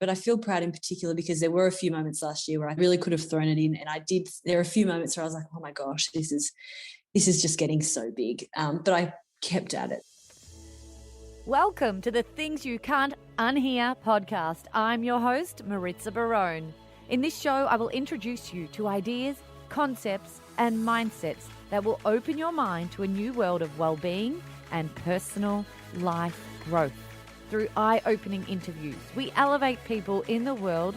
but I feel proud in particular because there were a few moments last year where I really could have thrown it in, and I did. There are a few moments where I was like, oh my gosh, this is just getting so big. But I kept at it. Welcome to the Things You Can't Unhear podcast. I'm your host, Maritza Barone. In this show, I will introduce you to ideas, concepts, and mindsets that will open your mind to a new world of well-being and personal life growth. Through eye-opening interviews, we elevate people in the world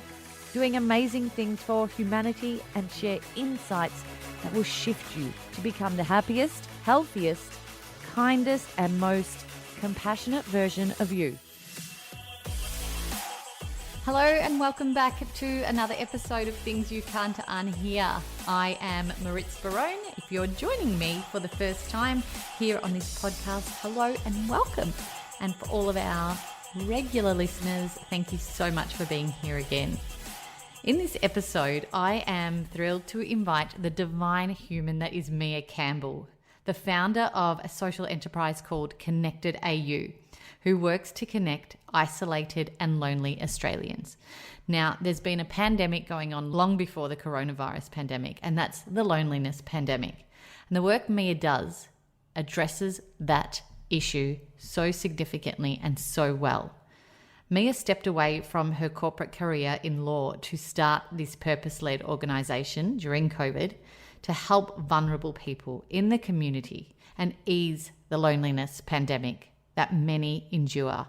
doing amazing things for humanity and share insights that will shift you to become the happiest, healthiest, kindest, and most compassionate version of you. Hello and welcome back to another episode of Things You Can't Unhear. I am Maritza Barone. If you're joining me for the first time here on this podcast, hello and welcome. And for all of our regular listeners, thank you so much for being here again. In this episode, I am thrilled to invite the divine human that is Mea Campbell, the founder of a social enterprise called Connected AU, who works to connect isolated and lonely Australians. Now, there's been a pandemic going on long before the coronavirus pandemic, and that's the loneliness pandemic. And the work Mea does addresses that issue so significantly and so well. Mea stepped away from her corporate career in law to start this purpose-led organisation during COVID to help vulnerable people in the community and ease the loneliness pandemic that many endure.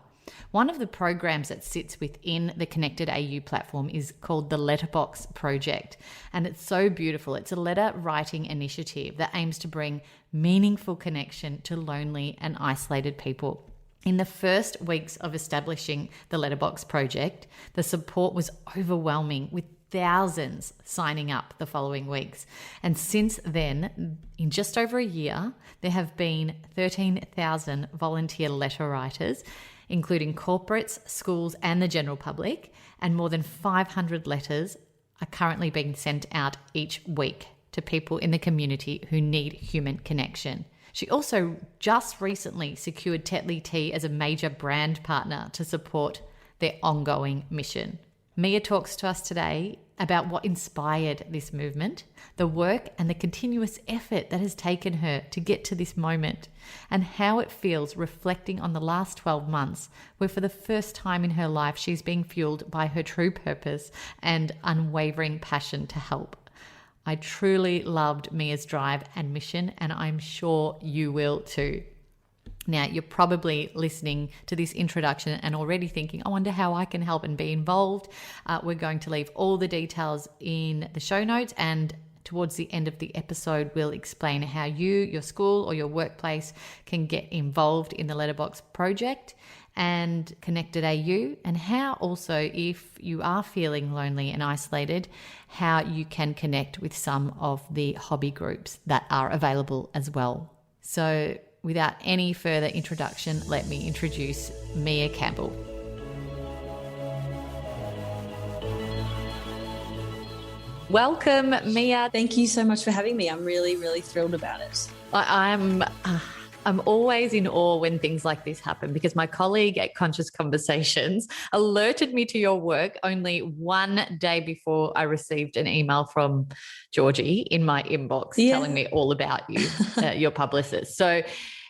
One of the programs that sits within the Connected AU platform is called the Letterbox Project, and it's so beautiful. It's a letter writing initiative that aims to bring meaningful connection to lonely and isolated people. In the first weeks of establishing the Letterbox Project, the support was overwhelming, with thousands signing up the following weeks. And since then, in just over a year, there have been 13,000 volunteer letter writers, including corporates, schools, and the general public, and more than 500 letters are currently being sent out each week to people in the community who need human connection. She also just recently secured Tetley Tea as a major brand partner to support their ongoing mission. Mea talks to us today about what inspired this movement, the work and the continuous effort that has taken her to get to this moment, and how it feels reflecting on the last 12 months, where for the first time in her life, she's being fueled by her true purpose and unwavering passion to help. I truly loved Mea's drive and mission, and I'm sure you will too. Now, you're probably listening to this introduction and already thinking, I wonder how I can help and be involved. We're going to leave all the details in the show notes, and towards the end of the episode, we'll explain how you, your school or your workplace can get involved in the Letterbox Project and Connected AU, and how also, if you are feeling lonely and isolated, how you can connect with some of the hobby groups that are available as well. So without any further introduction, let me introduce Mea Campbell. Welcome, Mea. Thank you so much for having me. I'm really, really thrilled about it. I'm always in awe when things like this happen, because my colleague at Conscious Conversations alerted me to your work only one day before I received an email from Georgie in my inbox telling me all about you, your publicist. So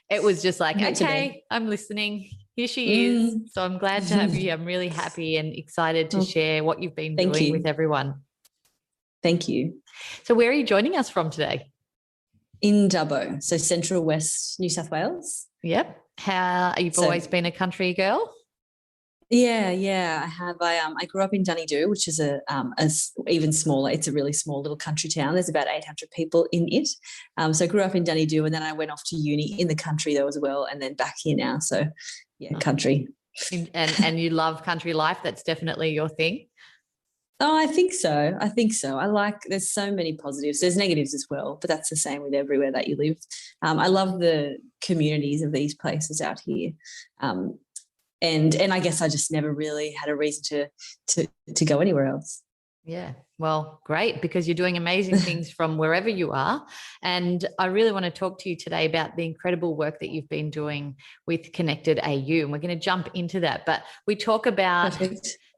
it was just like, okay, I'm listening. Here she is. So I'm glad to have you. I'm really happy and excited to share what you've been doing with everyone. Thank you. So where are you joining us from today? In Dubbo, so Central West New South Wales. Yep. You've always been a country girl? Yeah, I have. I grew up in Dunedoo, which is a even smaller. It's a really small little country town. There's about 800 people in it. So I grew up in Dunedoo, and then I went off to uni in the country though as well, and then back here now. So yeah, country. And you love country life. That's definitely your thing. Oh, I think so. There's so many positives. There's negatives as well, but that's the same with everywhere that you live. I love the communities of these places out here. And I guess I just never really had a reason to go anywhere else. Yeah, well, great, because you're doing amazing things from wherever you are. And I really want to talk to you today about the incredible work that you've been doing with Connected AU. And we're going to jump into that. But we talk about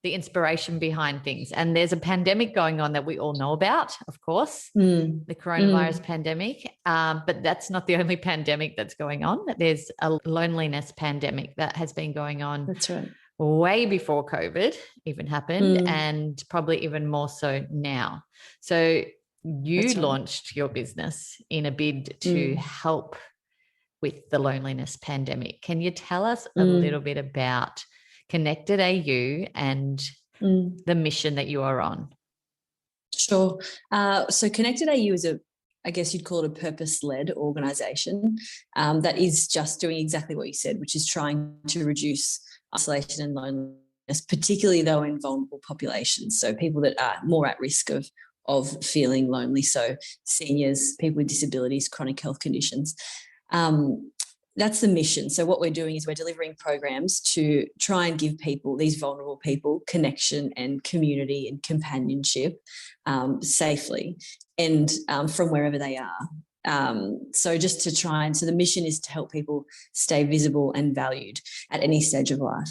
the inspiration behind things. And there's a pandemic going on that we all know about, of course, the coronavirus pandemic. But that's not the only pandemic that's going on. There's a loneliness pandemic that has been going on. That's right. Way before COVID even happened, and probably even more so now. So you launched your business in a bid to help with the loneliness pandemic. Can you tell us a little bit about Connected AU and the mission that you are on? Sure. So Connected AU is I guess you'd call it a purpose-led organisation that is just doing exactly what you said, which is trying to reduce isolation and loneliness, particularly though in vulnerable populations. So people that are more at risk of feeling lonely. So seniors, people with disabilities, chronic health conditions. That's the mission. So what we're doing is we're delivering programs to try and give people, these vulnerable people, connection and community and companionship safely and from wherever they are. So just to try and, so the mission is to help people stay visible and valued at any stage of life.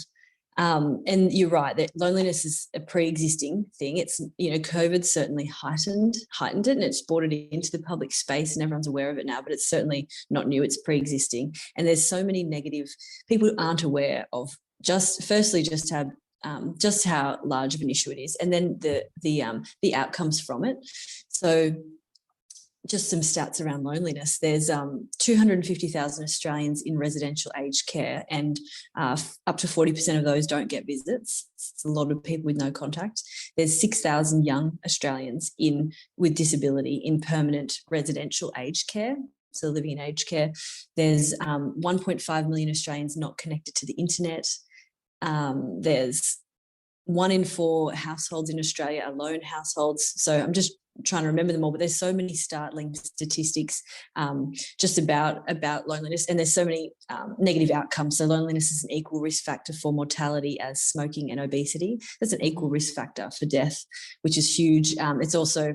And you're right that loneliness is a pre-existing thing. It's, COVID certainly heightened it, and it's brought it into the public space and everyone's aware of it now, but it's certainly not new. It's pre-existing. And there's so many negative, people aren't aware of just how large of an issue it is, and then the outcomes from it. So just some stats around loneliness. There's 250,000 Australians in residential aged care, and up to 40% of those don't get visits. It's a lot of people with no contact. There's 6,000 young Australians with disability in permanent residential aged care, so living in aged care. There's 1.5 million Australians not connected to the internet. There's 1 in 4 households in Australia are lone households. So I'm just trying to remember them all, but there's so many startling statistics just about loneliness, and there's so many negative outcomes. So loneliness is an equal risk factor for mortality as smoking and obesity. There's an equal risk factor for death, which is huge. It's also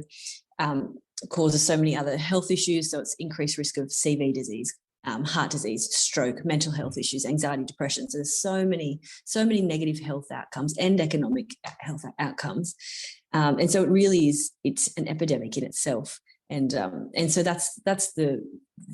causes so many other health issues. So it's increased risk of CV disease, heart disease, stroke, mental health issues, anxiety, depression. So there's so many negative health outcomes and economic health outcomes. And so it really is, it's an epidemic in itself. And so that's the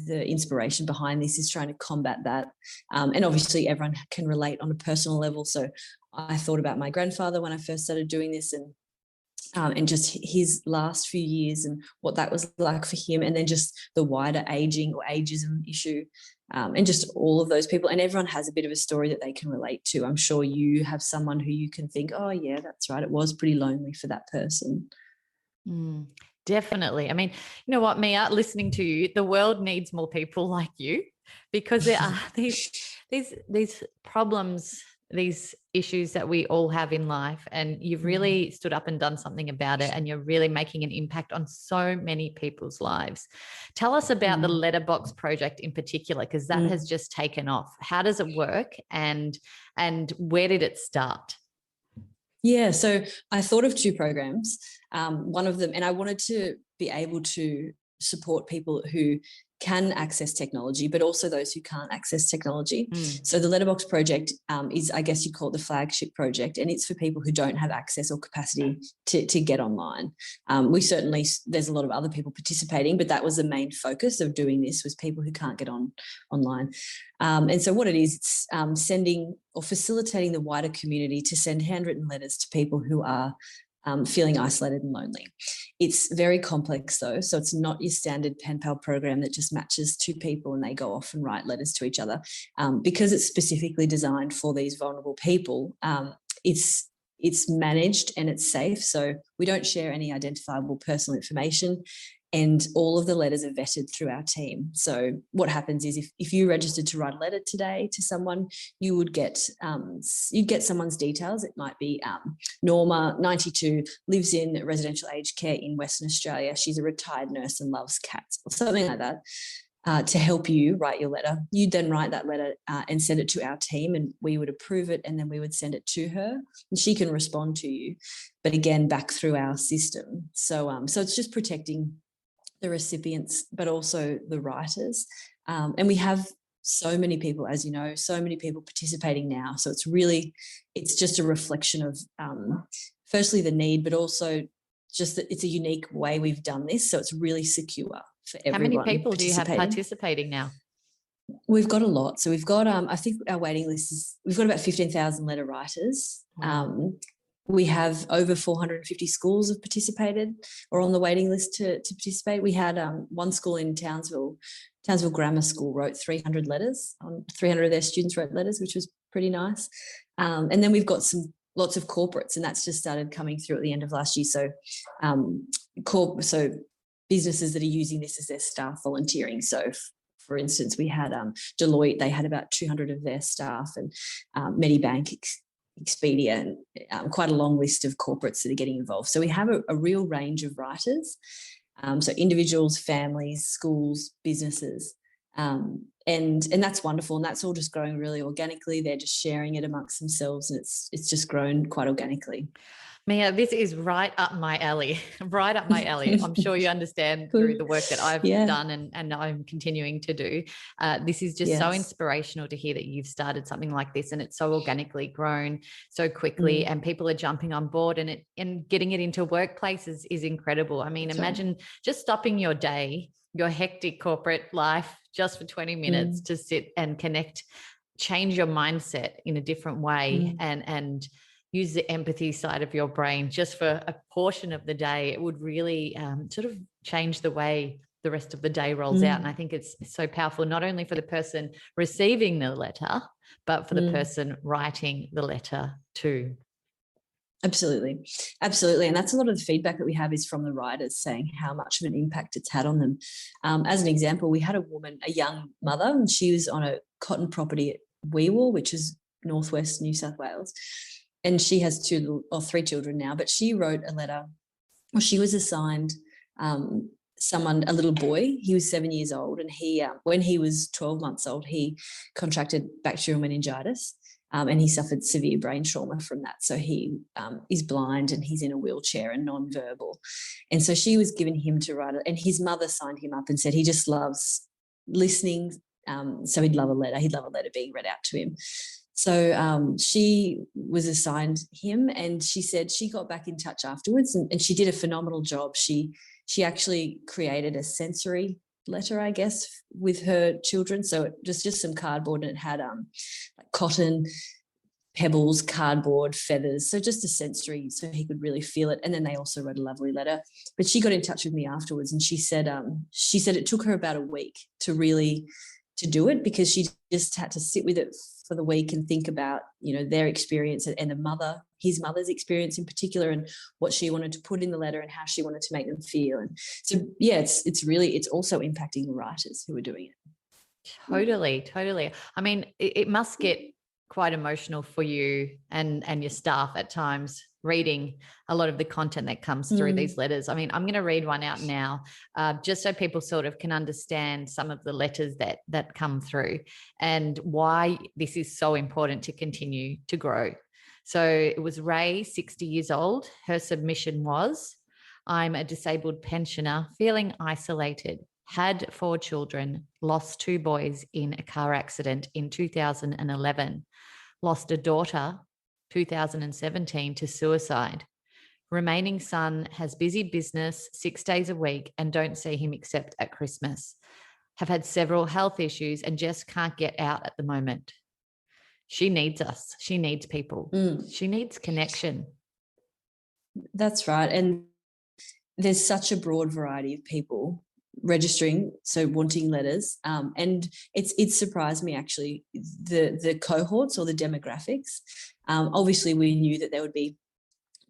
inspiration behind this, is trying to combat that. And obviously everyone can relate on a personal level. So I thought about my grandfather when I first started doing this, and just his last few years and what that was like for him, and then just the wider aging or ageism issue, and just all of those people. And everyone has a bit of a story that they can relate to. I'm sure you have someone who you can think, oh yeah, that's right, it was pretty lonely for that person. Definitely. I mean, you know what, Mea, listening to you, the world needs more people like you, because there are these problems, these issues that we all have in life, and you've really stood up and done something about it, and you're really making an impact on so many people's lives. Tell us about the Letterbox Project in particular, because that has just taken off. How does it work, and where did it start? Yeah, so I thought of 2 programs. One of them, and I wanted to be able to support people who can access technology, but also those who can't access technology. So the Letterbox Project is, I guess you'd call it the flagship project, and it's for people who don't have access or capacity to get online. There's a lot of other people participating, but that was the main focus of doing this, was people who can't get online. And so what it is, it's sending or facilitating the wider community to send handwritten letters to people who are feeling isolated and lonely. It's very complex though, so it's not your standard pen pal program that just matches 2 people and they go off and write letters to each other. Because it's specifically designed for these vulnerable people, it's managed and it's safe, so we don't share any identifiable personal information, and all of the letters are vetted through our team. So what happens is if you registered to write a letter today to someone, you would get you'd get someone's details. It might be Norma, 92, lives in residential aged care in Western Australia. She's a retired nurse and loves cats, or something like that, to help you write your letter. You'd then write that letter and send it to our team, and we would approve it, and then we would send it to her, and she can respond to you, but again, back through our system. So it's just protecting the recipients, but also the writers. And we have so many people, as you know, so many people participating now. So it's just a reflection of firstly the need, but also just that it's a unique way we've done this. So it's really secure for everyone. How many people do you have participating now? We've got a lot. So we've got, I think our waiting list we've got about 15,000 letter writers. Wow. We have over 450 schools have participated or on the waiting list to participate. We had one school in Townsville Grammar School wrote 300 letters. 300 of their students wrote letters, which was pretty nice. And then we've got lots of corporates, and that's just started coming through at the end of last year. So, so businesses that are using this as their staff volunteering. So, for instance, we had Deloitte. They had about 200 of their staff, and Medibank, Expedia, and quite a long list of corporates that are getting involved. So we have a real range of writers, so individuals, families, schools, businesses, and that's wonderful. And that's all just growing really organically. They're just sharing it amongst themselves, and it's just grown quite organically. Mea, this is right up my alley, right up my alley. I'm sure you understand through the work that I've done and I'm continuing to do. This is just so inspirational to hear that you've started something like this, and it's so organically grown so quickly, and people are jumping on board, and getting it into workplaces is incredible. I mean, imagine just stopping your day, your hectic corporate life, just for 20 minutes to sit and connect, change your mindset in a different way, and use the empathy side of your brain just for a portion of the day. It would really sort of change the way the rest of the day rolls out. And I think it's so powerful, not only for the person receiving the letter, but for the person writing the letter too. Absolutely. And that's a lot of the feedback that we have is from the writers saying how much of an impact it's had on them. As an example, we had a woman, a young mother, and she was on a cotton property at Weewar, which is northwest New South Wales. And she has 2 or 3 children now, but she wrote a letter, or she was assigned a little boy. He was 7 years old, and he, when he was 12 months old, he contracted bacterial meningitis, and he suffered severe brain trauma from that. So he is blind, and he's in a wheelchair and nonverbal. And so she was given him to write it, and his mother signed him up and said he just loves listening, so he'd love a letter. He'd love a letter being read out to him. So she was assigned him, and she said she got back in touch afterwards, and she did a phenomenal job. She actually created a sensory letter, I guess, with her children. So it just some cardboard, and it had like cotton, pebbles, cardboard, feathers. So just a sensory, so he could really feel it. And then they also wrote a lovely letter. But she got in touch with me afterwards, and she said it took her about a week to do it, because she just had to sit with it for the week and think about, their experience and his mother's experience in particular, and what she wanted to put in the letter and how she wanted to make them feel. And so, it's also impacting the writers who are doing it. Totally. I mean, it must get quite emotional for you and your staff at times, reading a lot of the content that comes through these letters. I mean, I'm going to read one out now, just so people sort of can understand some of the letters that come through and why this is so important to continue to grow. So it was Ray, 60 years old. Her submission was, I'm a disabled pensioner feeling isolated, had 4 children, lost 2 boys in a car accident in 2011, lost a daughter 2017 to suicide. Remaining son has busy business 6 days a week and don't see him except at Christmas. Have had several health issues and just can't get out at the moment. She needs us. She needs people. She needs connection. That's right. And there's such a broad variety of people registering, so wanting letters, and it surprised me actually, the cohorts or the demographics. Obviously we knew that there would be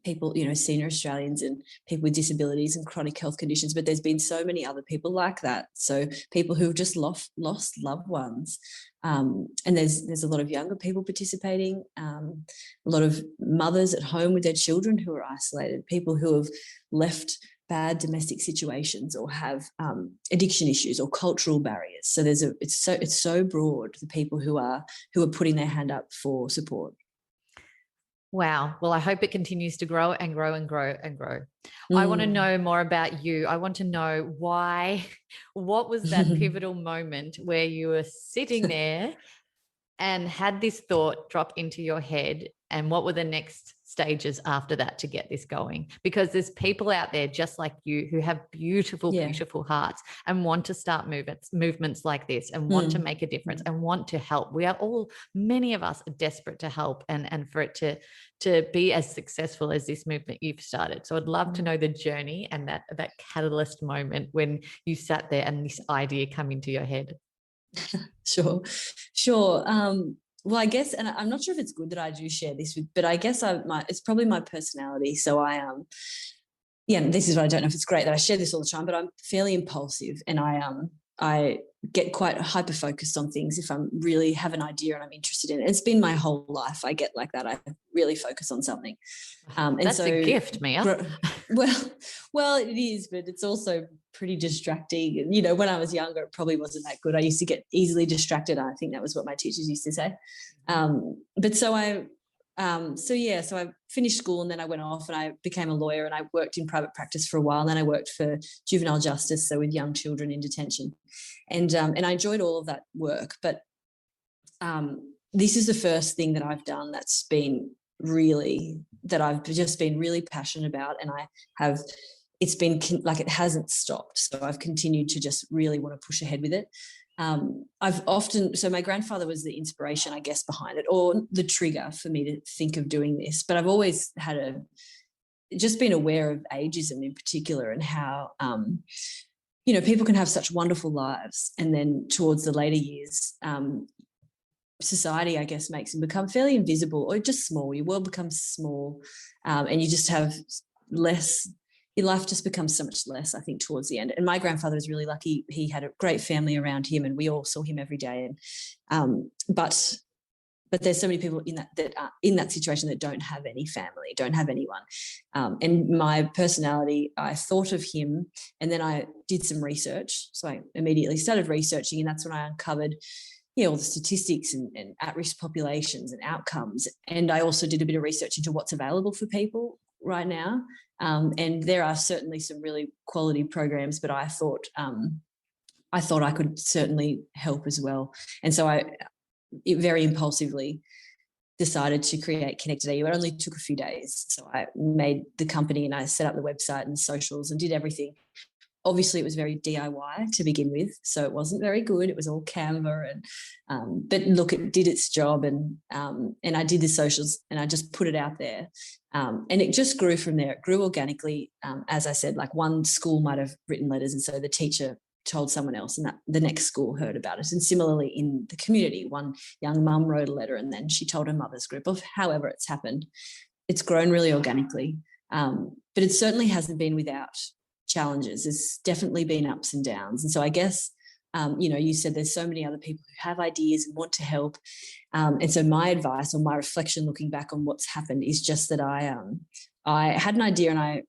people, senior Australians and people with disabilities and chronic health conditions, but there's been so many other people like that. So people who've just lost loved ones, and there's a lot of younger people participating, a lot of mothers at home with their children who are isolated, people who have left bad domestic situations or have addiction issues or cultural barriers. So it's so broad, the people who are putting their hand up for support. Wow. Well, I hope it continues to grow and grow and grow and grow. I want to know more about you. I want to know what was that pivotal moment where you were sitting there and had this thought drop into your head, and what were the next stages after that to get this going? Because there's people out there just like you who have beautiful, beautiful hearts and want to start movements like this and want to make a difference and want to help. Many of us are desperate to help and for it to be as successful as this movement you've started. So I'd love to know the journey and that catalyst moment when you sat there and this idea came into your head. Sure. Well, I guess, and I'm not sure if it's good that I do share this with, but I guess it's probably my personality. So this is what I don't know if it's great that I share this all the time, but I'm fairly impulsive, and I get quite hyper focused on things if I really have an idea and I'm interested in it. It's been my whole life. I get like that. I really focus on something. And that's a gift, Mea. Well, it is, but it's also pretty distracting. And, you know, when I was younger, it probably wasn't that good. I used to get easily distracted. I think that was what my teachers used to say. So I finished school, and then I went off and I became a lawyer, and I worked in private practice for a while. And then I worked for juvenile justice, so with young children in detention. And I enjoyed all of that work. But this is the first thing that I've done that I've just been really passionate about. And it's been like, it hasn't stopped. So I've continued to just really want to push ahead with it. So my grandfather was the inspiration, I guess, behind it, or the trigger for me to think of doing this. But I've always just been aware of ageism in particular, and how, people can have such wonderful lives, and then towards the later years, society, I guess, makes them become fairly invisible or just small. Your world becomes small, and you just have less. Your life just becomes so much less, I think, towards the end. And my grandfather was really lucky. He had a great family around him, and we all saw him every day. And but there's so many people that are in that situation that don't have any family, don't have anyone. And my personality, I thought of him, and then I did some research. So I immediately started researching, and that's when I uncovered all the statistics and at-risk populations and outcomes. And I also did a bit of research into what's available for people right now. And there are certainly some really quality programs, but I thought I could certainly help as well. And so I very impulsively decided to create Connected AU. It only took a few days. So I made the company, and I set up the website and socials and did everything. Obviously, it was very DIY to begin with, so it wasn't very good. It was all Canva, but look, it did its job, and I did the socials, and I just put it out there, and it just grew from there. It grew organically, as I said. Like, one school might have written letters, and so the teacher told someone else, and that the next school heard about it. And similarly, in the community, one young mum wrote a letter, and then she told her mother's group. Of however it's happened, it's grown really organically, but it certainly hasn't been without challenges. There's definitely been ups and downs. And so I guess, you said there's so many other people who have ideas and want to help. And so my advice, or my reflection looking back on what's happened, is just that I had an idea, and I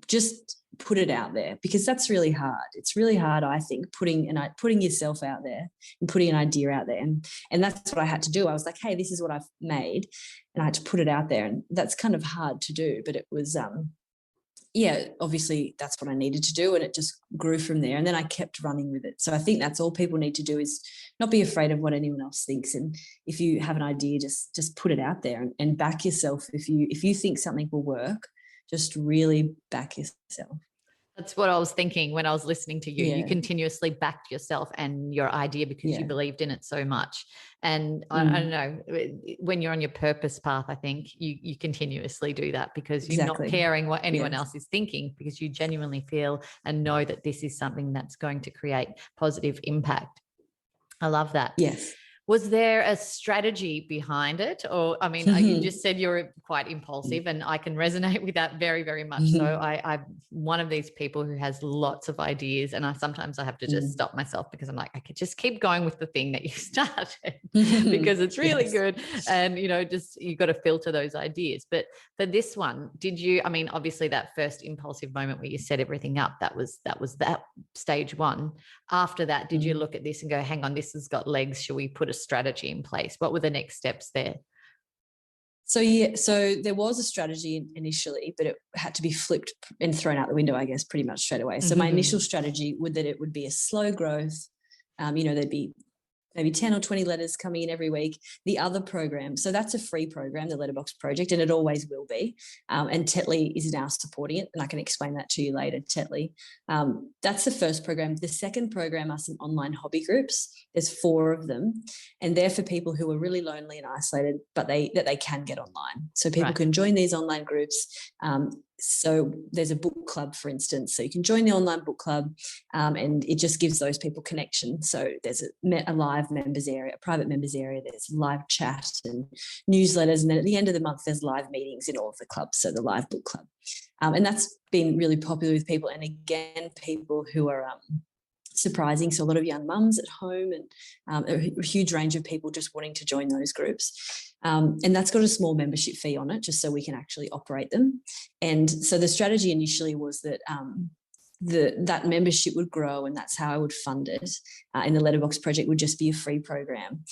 just put it out there, because that's really hard. It's really hard, I think, putting yourself out there and putting an idea out there. And that's what I had to do. I was like, hey, this is what I've made, and I had to put it out there. And that's kind of hard to do, but it was, obviously that's what I needed to do, and it just grew from there. And then I kept running with it. So I think that's all people need to do, is not be afraid of what anyone else thinks. And if you have an idea, just put it out there and back yourself. If you think something will work, just really back yourself. That's what I was thinking when I was listening to you. Yeah. You continuously backed yourself and your idea because you believed in it so much. And I don't know, when you're on your purpose path, I think you continuously do that, because you're not caring what anyone else is thinking, because you genuinely feel and know that this is something that's going to create positive impact. I love that. Yes. Was there a strategy behind it? Or, I mean, you just said you're quite impulsive, and I can resonate with that very, very much. So I'm one of these people who has lots of ideas, and sometimes I have to just stop myself, because I'm like, I could just keep going with the thing that you started because it's really good. And, just, you got to filter those ideas. But for this one, obviously that first impulsive moment where you set everything up, that was that stage one. After that, did you look at this and go, hang on, this has got legs. Shall we put a strategy in place? What were the next steps there? So there was a strategy initially, but it had to be flipped and thrown out the window, I guess, pretty much straight away. So my initial strategy it would be a slow growth. There'd be maybe 10 or 20 letters coming in every week. The other program, so that's a free program, the Letterbox Project, and it always will be. And Tetley is now supporting it, and I can explain that to you later, Tetley. That's the first program. The second program are some online hobby groups. There's 4 of them, and they're for people who are really lonely and isolated, but they can get online. So people can join these online groups. So there's a book club, for instance. So you can join the online book club, and it just gives those people connection. So there's a live members area, a private members area. There's live chat and newsletters. And then at the end of the month, there's live meetings in all of the clubs. So the live book club. And that's been really popular with people. And again, people who are surprising. So a lot of young mums at home, and a huge range of people just wanting to join those groups. And that's got a small membership fee on it, just so we can actually operate them. And so the strategy initially was that that membership would grow, and that's how I would fund it. And the Letterbox Project would just be a free program.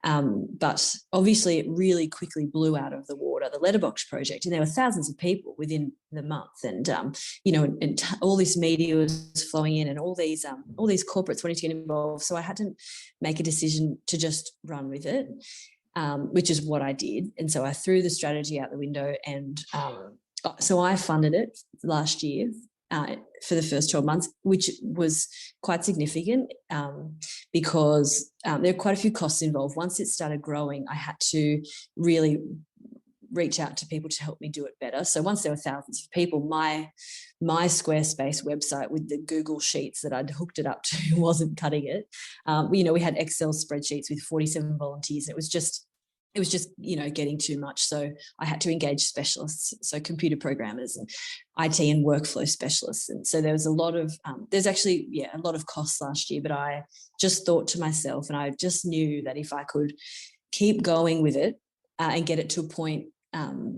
But obviously it really quickly blew out of the water, the Letterbox Project, and there were thousands of people within the month. And, all this media was flowing in, and all these corporates wanting to get involved. So I had to make a decision to just run with it, which is what I did. And so I threw the strategy out the window, and so I funded it last year for the first 12 months, which was quite significant because there are quite a few costs involved. Once it started growing, I had to really reach out to people to help me do it better. So once there were thousands of people, my Squarespace website with the Google Sheets that I'd hooked it up to wasn't cutting it. We had Excel spreadsheets with 47 volunteers. It was just getting too much. So I had to engage specialists, so computer programmers and IT and workflow specialists. And so there was a lot of a lot of costs last year, but I just thought to myself, and I just knew that if I could keep going with it and get it to a point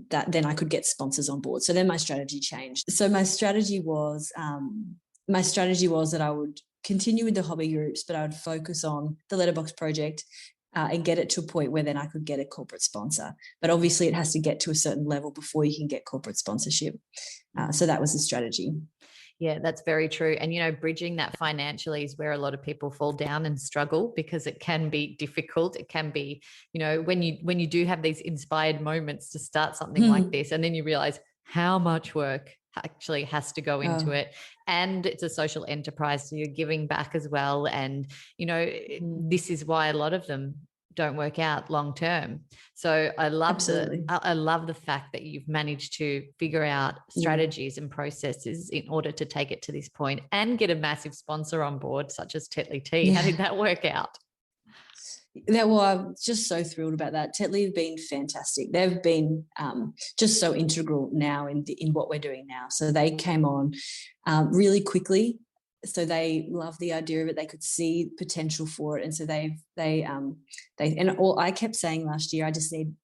that then I could get sponsors on board. So then my strategy changed. So my strategy was that I would continue with the hobby groups, but I would focus on the Letterbox Project and get it to a point where then I could get a corporate sponsor. But obviously it has to get to a certain level before you can get corporate sponsorship. So that was the strategy. Yeah, that's very true. And, bridging that financially is where a lot of people fall down and struggle, because it can be difficult. It can be, when you do have these inspired moments to start something like this, and then you realize how much work actually has to go into it. And it's a social enterprise, so you're giving back as well. And, this is why a lot of them don't work out long term. So I love the fact that you've managed to figure out strategies and processes in order to take it to this point and get a massive sponsor on board, such as Tetley Tea. Yeah. How did that work out? I'm just so thrilled about that. Tetley have been fantastic. They've been just so integral now in what we're doing now. So they came on really quickly. So they love the idea of it. They could see potential for it, and so I kept saying last year, I just need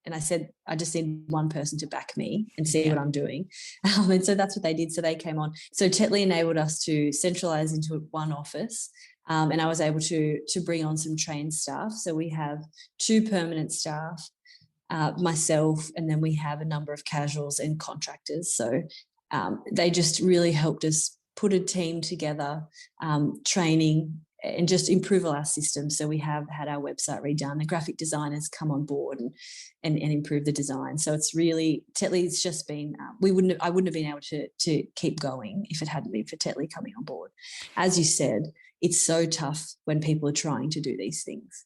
one person to back me and see what I'm doing, and so that's what they did. So they came on. So Tetley enabled us to centralize into one office. And I was able to bring on some trained staff. So we have 2 permanent staff, myself, and then we have a number of casuals and contractors. So they just really helped us put a team together, training, and just improve our system. So we have had our website redone. The graphic designers come on board and improve the design. So it's really, Tetley's just been, I wouldn't have been able to keep going if it hadn't been for Tetley coming on board. As you said, it's so tough when people are trying to do these things.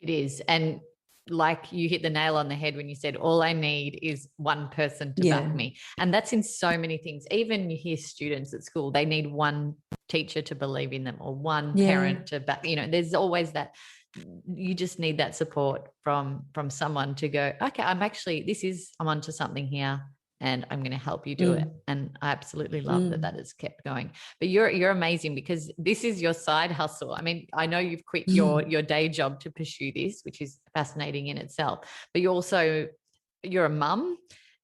It is. And like you hit the nail on the head when you said, all I need is one person to back me. And that's in so many things. Even you hear students at school, they need one teacher to believe in them or one parent to back, there's always that. You just need that support from someone to go, okay, I'm onto something here, and I'm going to help you do it. And I absolutely love that has kept going. But you're amazing, because this is your side hustle. I mean, I know you've quit your day job to pursue this, which is fascinating in itself, but you're a mum.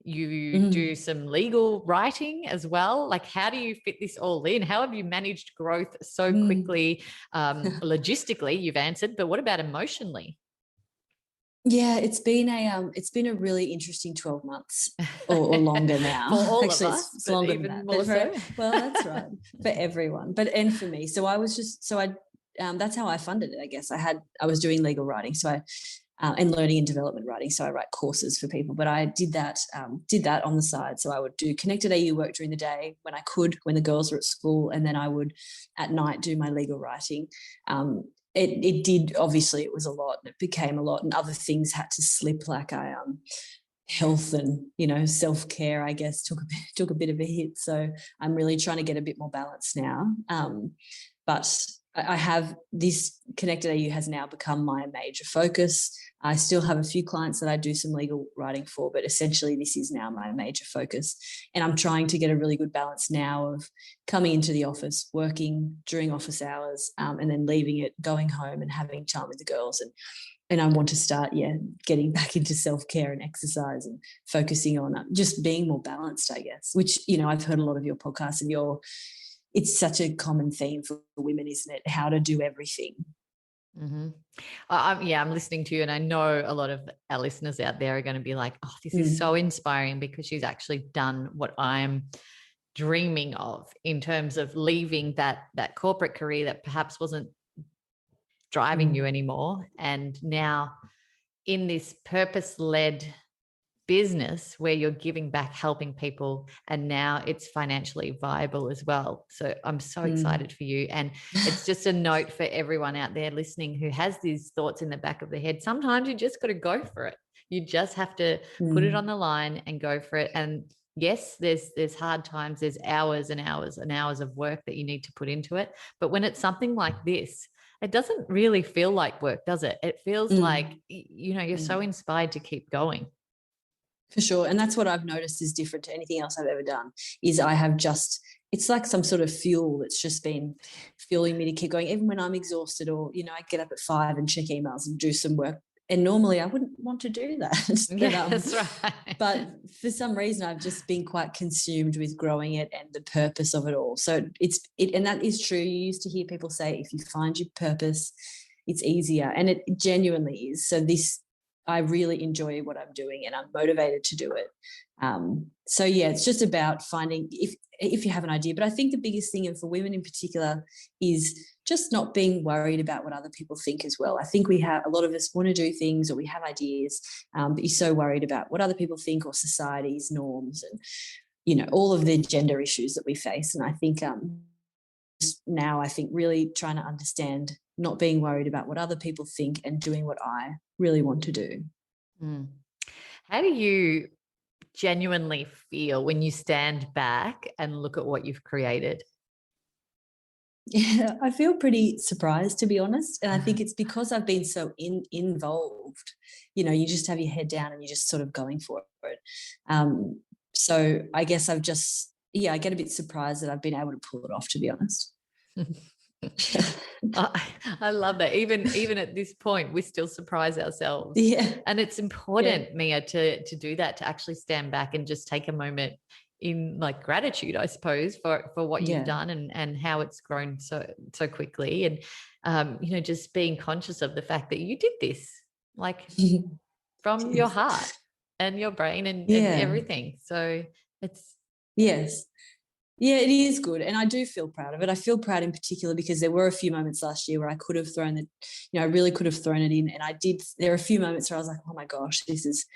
You do some legal writing as well. Like, how do you fit this all in? How have you managed growth so quickly? Logistically, you've answered, but what about emotionally? Yeah, it's been a really interesting 12 months or longer now. For all Actually, of us, it's but longer than even that. more so. Well, that's right. For everyone, and for me. So that's how I funded it, I guess. I was doing legal writing, and learning and development writing. So I write courses for people, but I did that on the side. So I would do connected AU work during the day when I could, when the girls were at school, and then I would at night do my legal writing. It did, obviously it was a lot, and it became a lot, and other things had to slip, like health and, self-care, I guess, took a bit of a hit. So I'm really trying to get a bit more balance now. But I have this connected AU has now become my major focus. I still have a few clients that I do some legal writing for, but essentially this is now my major focus. And I'm trying to get a really good balance now of coming into the office, working during office hours, and then leaving it, going home and having time with the girls. And I want to start, getting back into self-care and exercise and focusing on just being more balanced, I guess, which, I've heard a lot of your podcasts and it's such a common theme for women, isn't it? How to do everything. Mm-hmm. I'm listening to you, and I know a lot of our listeners out there are going to be like, oh, this is so inspiring, because she's actually done what I'm dreaming of in terms of leaving that corporate career that perhaps wasn't driving you anymore. And now in this purpose-led business where you're giving back, helping people, and now it's financially viable as well. So I'm so excited for you. And it's just a note for everyone out there listening who has these thoughts in the back of their head. Sometimes you just got to go for it. You just have to put it on the line and go for it. And yes, there's hard times, there's hours and hours and hours of work that you need to put into it. But when it's something like this, it doesn't really feel like work, does it? It feels like, you're so inspired to keep going. For sure. And that's what I've noticed is different to anything else I've ever done, is I have it's like some sort of fuel that's just been fueling me to keep going, even when I'm exhausted, or, I get up at 5 and check emails and do some work. And normally I wouldn't want to do that. That's right. But for some reason, I've just been quite consumed with growing it and the purpose of it all. So and that is true. You used to hear people say, if you find your purpose, it's easier. And it genuinely is. So I really enjoy what I'm doing, and I'm motivated to do it. So it's just about finding, if you have an idea. But I think the biggest thing, and for women in particular, is just not being worried about what other people think as well. I think a lot of us want to do things, or we have ideas, but you're so worried about what other people think, or society's norms, and, all of the gender issues that we face. And I think now really trying to understand, not being worried about what other people think, and doing what I really want to do. How do you genuinely feel when you stand back and look at what you've created? Yeah, I feel pretty surprised, to be honest. And I think it's because I've been so involved. You just have your head down and you're just sort of going for it. So I guess I get a bit surprised that I've been able to pull it off, to be honest. I love that. Even at this point, we still surprise ourselves. Yeah. And it's important, Mea, to do that, to actually stand back and just take a moment in gratitude, I suppose, for what you've done and how it's grown so quickly. And, just being conscious of the fact that you did this, from your heart and your brain and everything. So it's... Yes. Yeah, it is good. And I do feel proud of it. I feel proud in particular because there were a few moments last year where I could have thrown I really could have thrown it in. And I did. There are a few moments where I was like, oh my gosh, this is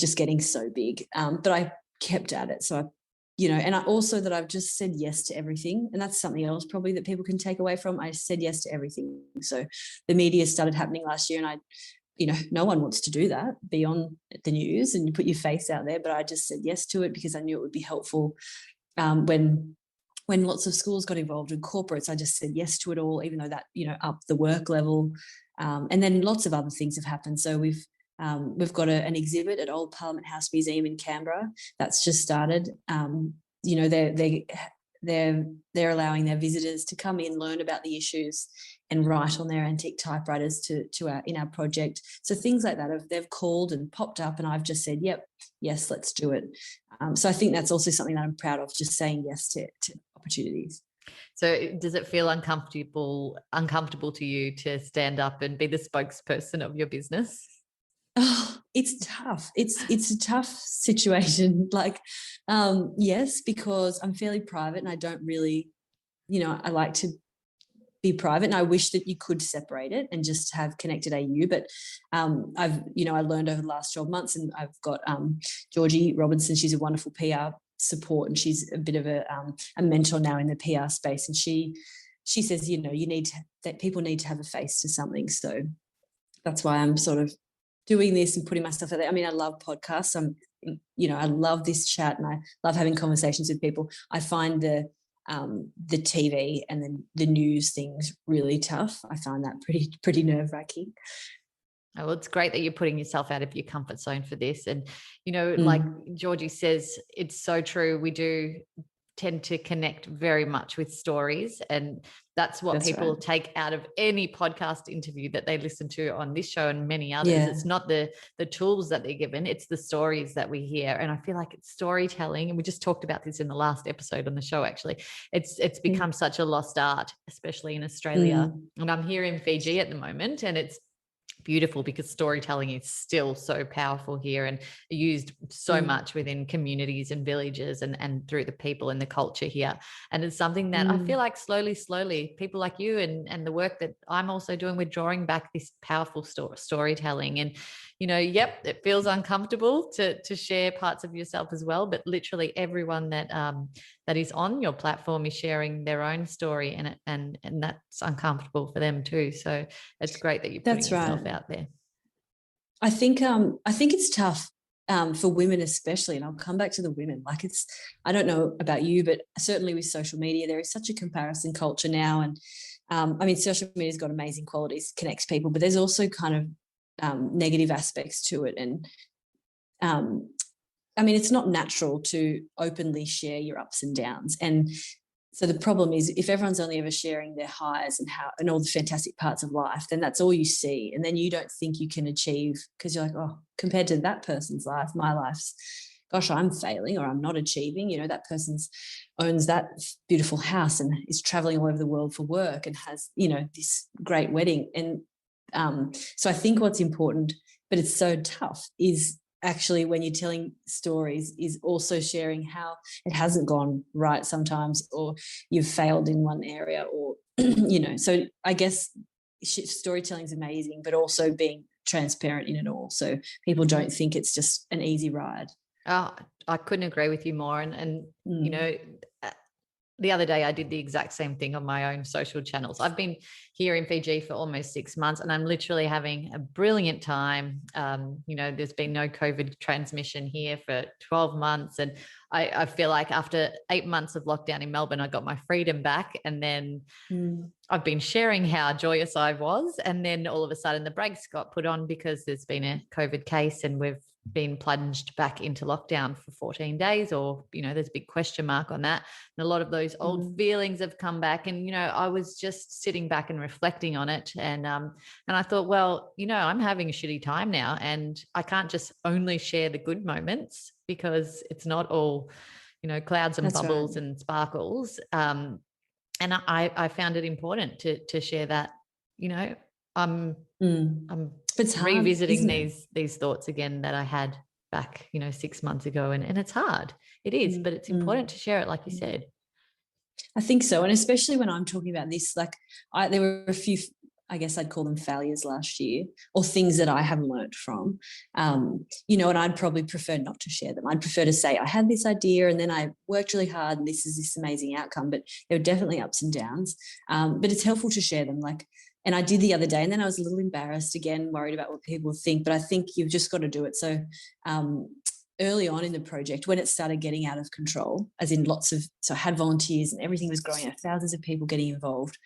just getting so big. But I kept at it. So and I also that I've just said yes to everything. And that's something else probably that people can take away from. I said yes to everything. So the media started happening last year, and no one wants to do that, be on the news and you put your face out there. But I just said yes to it because I knew it would be helpful. When lots of schools got involved in corporates, I just said yes to it all, even though that, upped the work level. And then lots of other things have happened. So we've got an exhibit at Old Parliament House Museum in Canberra that's just started. They're allowing their visitors to come in, learn about the issues, and write on their antique typewriters in our project. So things like that they've called and popped up, and I've just said, yes, let's do it. So I think that's also something that I'm proud of, just saying yes to opportunities. So does it feel uncomfortable to you to stand up and be the spokesperson of your business? Oh, it's tough. It's a tough situation. Like, yes, because I'm fairly private and I don't really, I like to be private, and I wish that you could separate it and just have connected AU. But I learned over the last 12 months, and I've got Georgie Robinson. She's a wonderful PR support, and she's a bit of a mentor now in the PR space. And she says, that people need to have a face to something. So that's why I'm sort of doing this and putting myself out there. I mean, I love podcasts. I love this chat, and I love having conversations with people. I find the TV and then the news things really tough. I find that pretty nerve-wracking. Oh, well, it's great that you're putting yourself out of your comfort zone for this. And, like Georgie says, it's so true. We do tend to connect very much with stories, and that's what people take out of any podcast interview that they listen to on this show and many others. Yeah. It's not the tools that they're given, it's the stories that we hear. And I feel like it's storytelling, and we just talked about this in the last episode on the show. Actually, it's become such a lost art, especially in Australia. And I'm here in Fiji at the moment, and it's beautiful because storytelling is still so powerful here and used so much within communities and villages and through the people and the culture here. And it's something that I feel like slowly people like you and the work that I'm also doing, we're drawing back this powerful storytelling. And it feels uncomfortable to share parts of yourself as well, but literally everyone that is on your platform is sharing their own story, and that's uncomfortable for them too. So it's great that you're putting yourself out there. I think it's tough for women especially, and I'll come back to the women. Like, I don't know about you, but certainly with social media, there is such a comparison culture now. And social media's got amazing qualities, connects people, but there's also kind of negative aspects to it. And it's not natural to openly share your ups and downs. And so the problem is, if everyone's only ever sharing their highs and all the fantastic parts of life, then that's all you see. And then you don't think you can achieve, because you're like, oh, compared to that person's life, my life's, gosh, I'm failing, or I'm not achieving. That person owns that beautiful house and is traveling all over the world for work and has, this great wedding. And so I think what's important, but it's so tough, is actually when you're telling stories, is also sharing how it hasn't gone right sometimes, or you've failed in one area, or so I guess storytelling is amazing, but also being transparent in it all, so people don't think it's just an easy ride. Oh, I couldn't agree with you more. And the other day I did the exact same thing on my own social channels. I've been here in Fiji for almost 6 months, and I'm literally having a brilliant time. There's been no COVID transmission here for 12 months. And I feel like after 8 months of lockdown in Melbourne, I got my freedom back. And then I've been sharing how joyous I was. And then all of a sudden the brakes got put on because there's been a COVID case, and we've been plunged back into lockdown for 14 days, or there's a big question mark on that, and a lot of those old feelings have come back. And I was just sitting back and reflecting on it, and I thought, well, I'm having a shitty time now, and I can't just only share the good moments, because it's not all clouds and That's bubbles right. and sparkles. And I found it important to share that. I'm revisiting these thoughts again that I had back, 6 months ago. And it's hard. It is, but it's important to share it, like you said. I think so. And especially when I'm talking about this, like there were a few, I guess I'd call them failures last year, or things that I have learned from, and I'd probably prefer not to share them. I'd prefer to say, I had this idea and then I worked really hard and this is this amazing outcome, but there were definitely ups and downs. But it's helpful to share them. And I did the other day, and then I was a little embarrassed again, worried about what people think, but I think you've just got to do it. So early on in the project, when it started getting out of control, as in so I had volunteers and everything was growing out, thousands of people getting involved,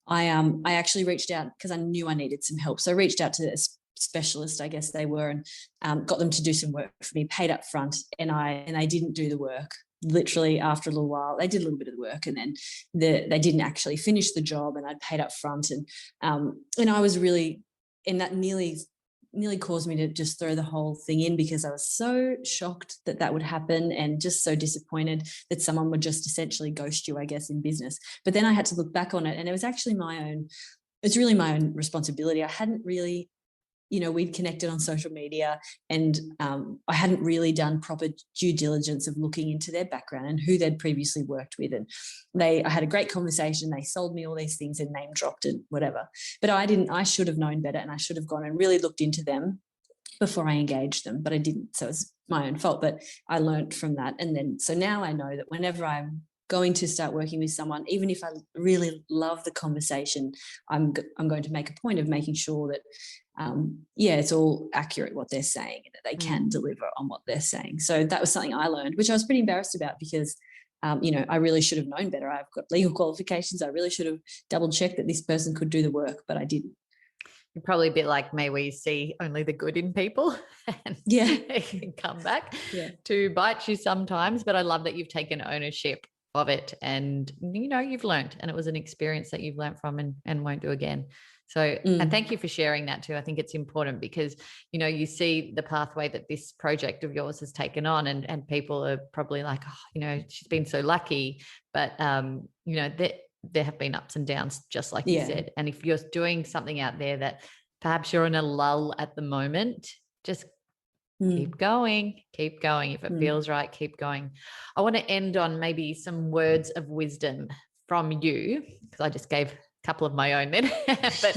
I actually reached out because I knew I needed some help. So I reached out to a specialist, I guess they were, and got them to do some work for me, paid up front, and they didn't do the work. Literally after a little while, they did a little bit of the work, and then they didn't actually finish the job, and I'd paid up front, and I was really, and that nearly caused me to just throw the whole thing in, because I was so shocked that would happen, and just so disappointed that someone would just essentially ghost you, I guess, in business. But then I had to look back on it, and it was actually it's really my own responsibility. I hadn't really we'd connected on social media, and I hadn't really done proper due diligence of looking into their background and who they'd previously worked with. And I had a great conversation. They sold me all these things and name dropped and whatever. But I should have known better, and I should have gone and really looked into them before I engaged them, but I didn't. So it's my own fault, but I learned from that. And then, so now I know that whenever I'm going to start working with someone, even if I really love the conversation, I'm going to make a point of making sure that, it's all accurate what they're saying, and that they can deliver on what they're saying. So that was something I learned, which I was pretty embarrassed about because, I really should have known better. I've got legal qualifications. I really should have double checked that this person could do the work, but I didn't. You're probably a bit like me, where you see only the good in people and it can come back to bite you sometimes. But I love that you've taken ownership of it, and you've learned, and it was an experience that you've learned from and won't do again. So, and thank you for sharing that too. I think it's important because, you see the pathway that this project of yours has taken on, and people are probably like, she's been so lucky, but, there have been ups and downs, just like you said. And if you're doing something out there that perhaps you're in a lull at the moment, just keep going. If it feels right, keep going. I want to end on maybe some words of wisdom from you, because I just gave a couple of my own then, but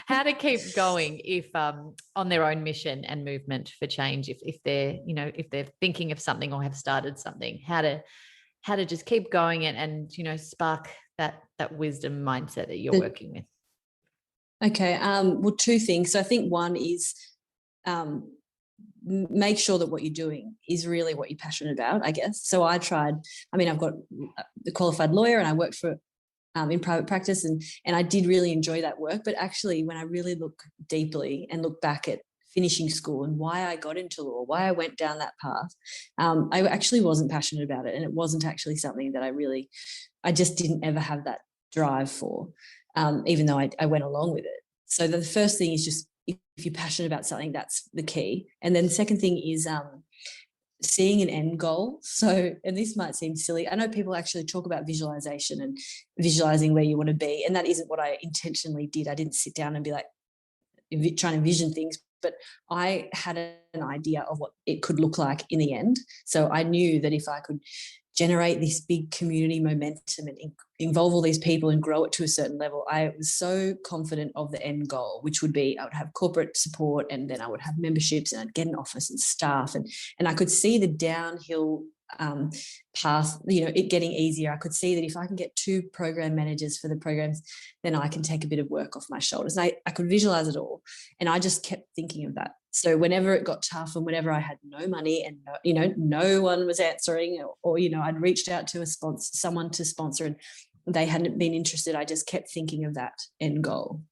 how to keep going if on their own mission and movement for change, if they're, if they're thinking of something or have started something, how to just keep going and spark that wisdom mindset that you're working with. Okay. Well, two things. So I think one is make sure that what you're doing is really what you're passionate about, I guess. So I've got a qualified lawyer, and I worked for in private practice, and I did really enjoy that work. But actually, when I really look deeply and look back at finishing school and why I got into law, why I went down that path, I actually wasn't passionate about it, and it wasn't actually something that I just didn't ever have that drive for, even though I went along with it. So the first thing is just, if you're passionate about something, that's the key. And then the second thing is seeing an end goal. So, and this might seem silly, I know people actually talk about visualization and visualizing where you want to be, and that isn't what I intentionally did. I didn't sit down and be like trying to vision things, but I had an idea of what it could look like in the end. So I knew that if I could generate this big community momentum and involve all these people and grow it to a certain level, I was so confident of the end goal, which would be I would have corporate support, and then I would have memberships, and I'd get an office and staff, and I could see the downhill path, it getting easier. I could see that if I can get 2 program managers for the programs, then I can take a bit of work off my shoulders. And I could visualize it all, and I just kept thinking of that. So whenever it got tough, and whenever I had no money and no one was answering, or I'd reached out to someone to sponsor, and they hadn't been interested, I just kept thinking of that end goal.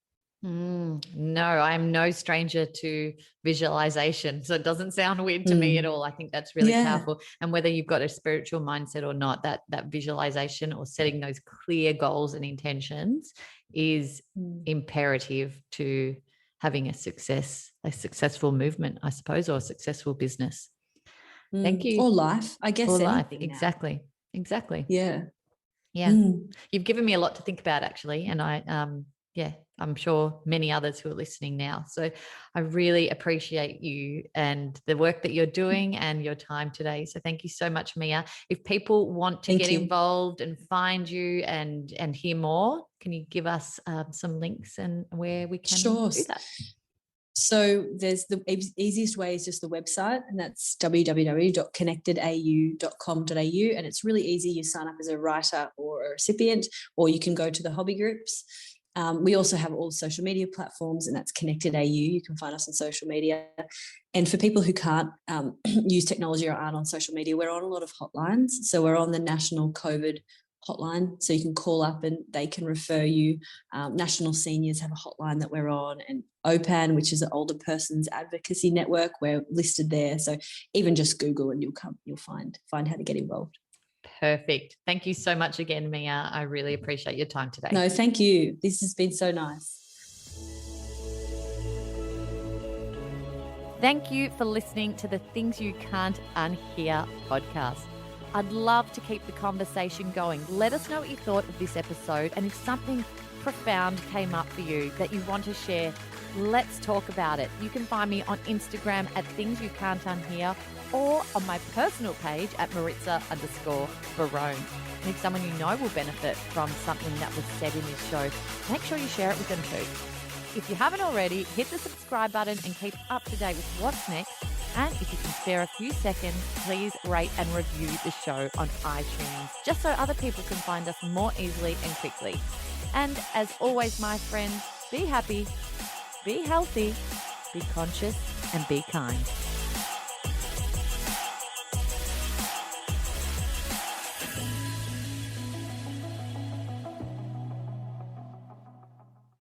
No, I'm no stranger to visualization. So it doesn't sound weird to me at all. I think that's really powerful. And whether you've got a spiritual mindset or not, that visualization or setting those clear goals and intentions is imperative to having a successful movement, I suppose, or a successful business. Thank you. Or life, I guess. Or life. Exactly. Yeah. You've given me a lot to think about, actually. And I'm sure many others who are listening now. So I really appreciate you and the work that you're doing and your time today. So thank you so much, Mea. If people want to get involved and find you and hear more, can you give us some links and where we can do that? So there's the easiest way is just the website, and that's www.connectedau.com.au, and it's really easy. You sign up as a writer or a recipient, or you can go to the hobby groups. We also have all social media platforms, and that's Connected AU. You can find us on social media. And for people who can't use technology or aren't on social media, we're on a lot of hotlines. So we're on the National COVID hotline, so you can call up and they can refer you. National Seniors have a hotline that we're on, and OPAN, which is an Older Persons Advocacy Network, we're listed there. So even just Google and you'll find how to get involved. Perfect. Thank you so much again, Mea. I really appreciate your time today. No, thank you. This has been so nice. Thank you for listening to the Things You Can't Unhear podcast. I'd love to keep the conversation going. Let us know what you thought of this episode, and if something profound came up for you that you want to share, Let's talk about it. You can find me on Instagram at Things You Can't Unhear or on my personal page at Maritza_Barone. And if someone you know will benefit from something that was said in this show, make sure you share it with them too. If you haven't already, hit the subscribe button and keep up to date with what's next. And if you can spare a few seconds, please rate and review the show on iTunes, just so other people can find us more easily and quickly. And as always, my friends, be happy, be healthy, be conscious, and be kind.